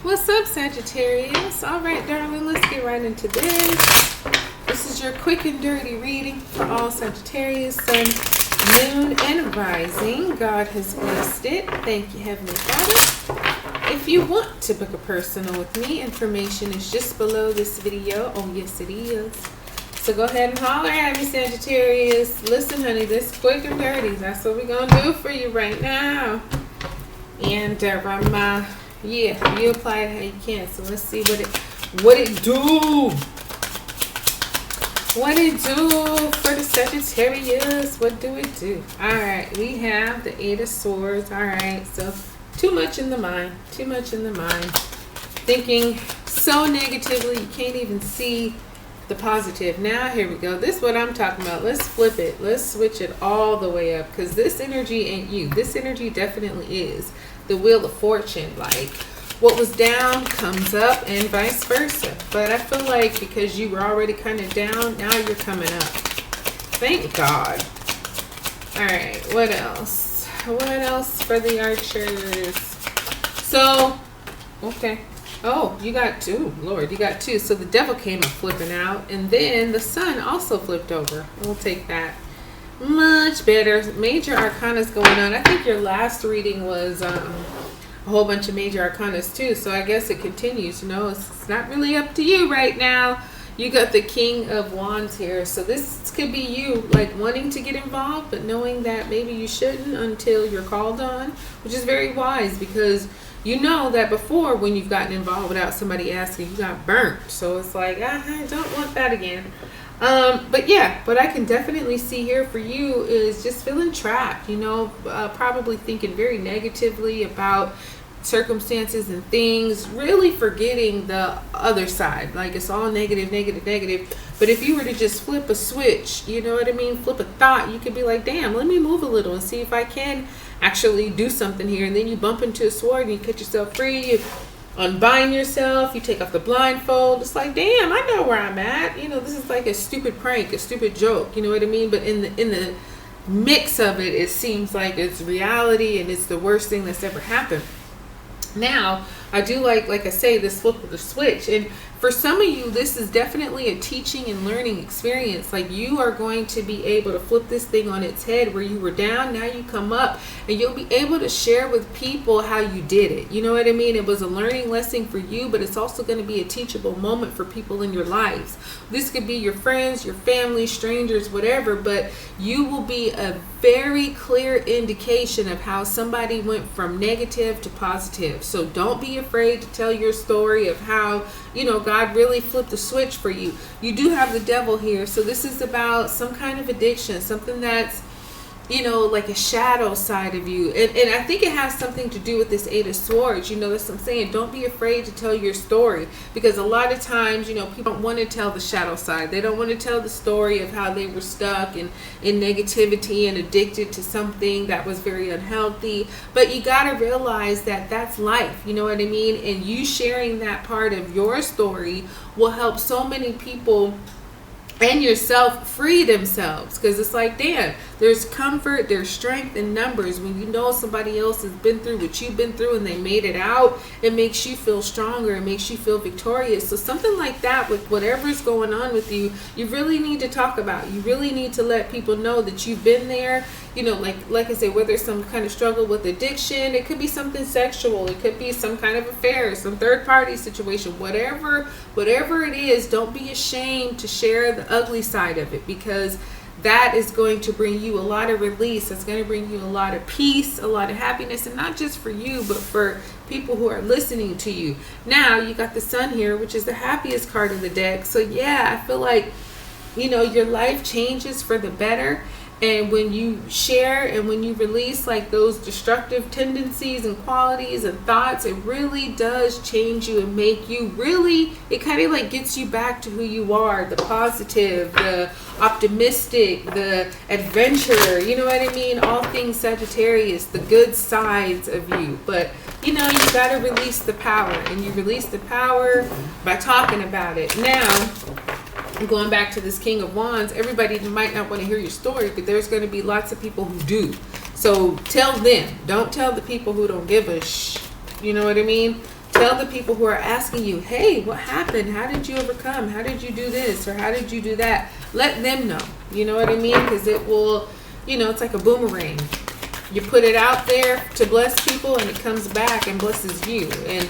What's up, Sagittarius? All right, darling, let's get right into this. This is your quick and dirty reading for all Sagittarius, Sun, Moon, and Rising. God has blessed it. Thank you, Heavenly Father. If you want to book a personal with me, information is just below this video. Oh, yes, it is. So go ahead and holler at me, Sagittarius. Listen, honey, this quick and dirty. That's what we're going to do for you right now. And yeah, you apply it how you can. So let's see what it do. What it do for the Sagittarius? What do it do? All right, we have the Eight of Swords. All right, so too much in the mind. Too much in the mind. Thinking so negatively, you can't even see the positive. Now, here we go. This is what I'm talking about. Let's flip it. Let's switch it all the way up, because this energy ain't you. This energy definitely is the Wheel of Fortune. Like, what was down comes up and vice versa. But I feel like because you were already kind of down, now you're coming up. Thank God. All right, what else? What else for the Archers? So, okay. Oh, you got two. Lord, you got two. So the Devil came up flipping out. And then the Sun also flipped over. We'll take that. Much better. Major Arcanas going on. I think your last reading was a whole bunch of Major Arcanas too. So I guess it continues. You know, it's not really up to you right now. You got the King of Wands here. So this could be you, like, wanting to get involved, but knowing that maybe you shouldn't until you're called on, which is very wise, because you know that before, when you've gotten involved without somebody asking, you got burnt. So it's like, I don't want that again. But yeah, what I can definitely see here for you is just feeling trapped, you know, probably thinking very negatively about circumstances and things, really forgetting the other side. Like, it's all negative, negative, negative. But if you were to just flip a switch, you know what I mean, flip a thought, you could be like, damn, let me move a little and see if I can actually do something here. And then you bump into a sword and you cut yourself free, you unbind yourself, you take off the blindfold. It's like, damn, I know where I'm at. You know, this is like a stupid prank, a stupid joke, you know what I mean? But in the mix of it, it seems like it's reality and it's the worst thing that's ever happened. Now, I do like I say, this flip of the switch. And for some of you, this is definitely a teaching and learning experience. Like, you are going to be able to flip this thing on its head. Where you were down, now you come up, and you'll be able to share with people how you did it. You know what I mean? It was a learning lesson for you, but it's also going to be a teachable moment for people in your lives. This could be your friends, your family, strangers, whatever, but you will be a very clear indication of how somebody went from negative to positive. So don't be afraid to tell your story of how, you know, God really flipped the switch for you. You do have the Devil here, so this is about some kind of addiction, something that's, you know, like a shadow side of you. And I think it has something to do with this Eight of Swords. You know, that's what I'm saying. Don't be afraid to tell your story, because a lot of times, you know, people don't want to tell the shadow side. They don't want to tell the story of how they were stuck in negativity and addicted to something that was very unhealthy. But you got to realize that that's life. You know what I mean? And you sharing that part of your story will help so many people and yourself free themselves, because it's like, damn, there's comfort, there's strength in numbers. When you know somebody else has been through what you've been through and they made it out, it makes you feel stronger, it makes you feel victorious. So something like that, with whatever's going on with you, you really need to talk about. You really need to let people know that you've been there. You know, like I say, whether it's some kind of struggle with addiction, it could be something sexual, it could be some kind of affair, some third party situation, whatever it is, don't be ashamed to share the ugly side of it, because that is going to bring you a lot of release. It's going to bring you a lot of peace, a lot of happiness, and not just for you, but for people who are listening to you. Now, you got the Sun here, which is the happiest card of the deck. So yeah, I feel like, you know, your life changes for the better. And when you share and when you release like those destructive tendencies and qualities and thoughts, it really does change you and make you really, it kind of like gets you back to who you are, the positive, the optimistic, the adventurer, you know what I mean? All things Sagittarius, the good sides of you. But, you know, you got to release the power, and you release the power by talking about it. Now, going back to this King of Wands, everybody might not want to hear your story, but there's going to be lots of people who do. So tell them. Don't tell the people who don't give a you know what I mean? Tell the people who are asking you, hey, what happened? How did you overcome? How did you do this? Or how did you do that? Let them know. You know what I mean? Because it will, you know, it's like a boomerang. You put it out there to bless people, and it comes back and blesses you. And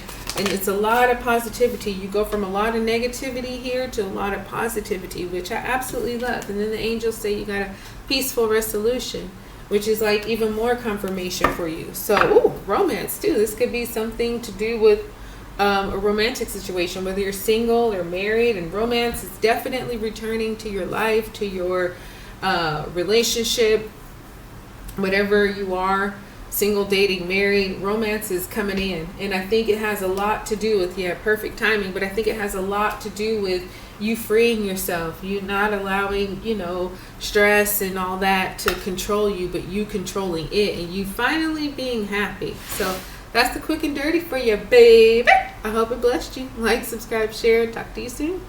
it's a lot of positivity. You go from a lot of negativity here to a lot of positivity, which I absolutely love. And then the angels say you got a peaceful resolution, which is like even more confirmation for you. So, ooh, romance too. This could be something to do with a romantic situation, whether you're single or married. And romance is definitely returning to your life, to your relationship, whatever you are. Single, dating, married, romance is coming in. And I think it has a lot to do with, perfect timing, but I think it has a lot to do with you freeing yourself, you not allowing, you know, stress and all that to control you, but you controlling it, and you finally being happy. So that's the quick and dirty for you, baby. I hope it blessed you. Like, subscribe, share. Talk to you soon.